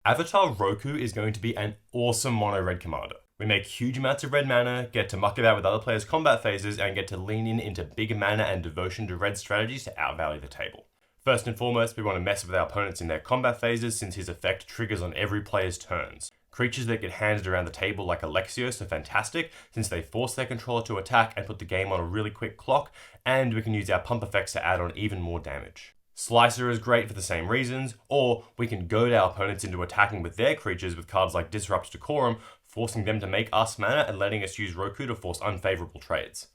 Avatar Roku is going to be an awesome mono red commander. We make huge amounts of red mana, get to muck about with other players' combat phases, and get to lean into big mana and devotion to red strategies to outvalue the table. First and foremost, we want to mess with our opponents in their combat phases since his effect triggers on every player's turns. Creatures that get handed around the table like Alexios are fantastic since they force their controller to attack and put the game on a really quick clock, and we can use our pump effects to add on even more damage. Slicer is great for the same reasons, or we can goad our opponents into attacking with their creatures with cards like Disrupt Decorum, forcing them to make us mana and letting us use Roku to force unfavorable trades.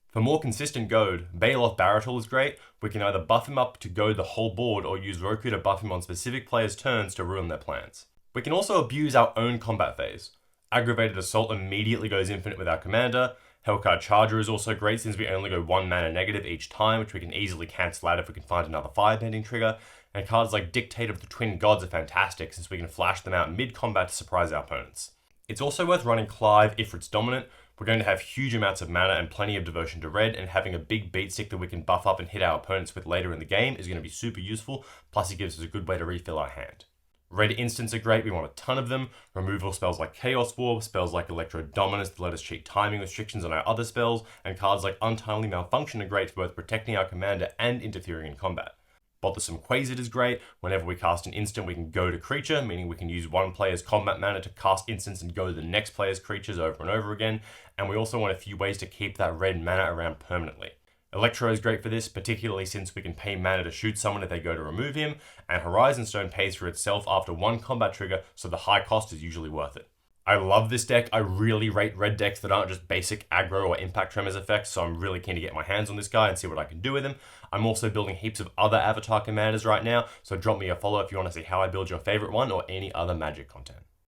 For more consistent goad, Baloth Baratul is great. We can either buff him up to goad the whole board or use Roku to buff him on specific players' turns to ruin their plans. We can also abuse our own combat phase. Aggravated Assault immediately goes infinite with our commander. Hellcard Charger is also great since we only go 1 mana negative each time, which we can easily cancel out if we can find another firebending trigger. And cards like Dictate of the Twin Gods are fantastic since we can flash them out mid-combat to surprise our opponents. It's also worth running Clive Ifrit's Dominant. We're going to have huge amounts of mana and plenty of devotion to red, and having a big beat stick that we can buff up and hit our opponents with later in the game is going to be super useful, plus it gives us a good way to refill our hand. Red instants are great, we want a ton of them. Removal spells like Chaos Warp, spells like Electro Dominance to let us cheat timing restrictions on our other spells, and cards like Untimely Malfunction are great for both protecting our commander and interfering in combat. Bothersome Quasar is great. Whenever we cast an instant, we can go to creature, meaning we can use one player's combat mana to cast instants and go to the next player's creatures over and over again, and we also want a few ways to keep that red mana around permanently. Electro is great for this, particularly since we can pay mana to shoot someone if they go to remove him, and Horizon Stone pays for itself after one combat trigger, so the high cost is usually worth it. I love this deck. I really rate red decks that aren't just basic aggro or impact tremors effects, so I'm really keen to get my hands on this guy and see what I can do with him. I'm also building heaps of other Avatar commanders right now, so drop me a follow if you want to see how I build your favorite one or any other Magic content.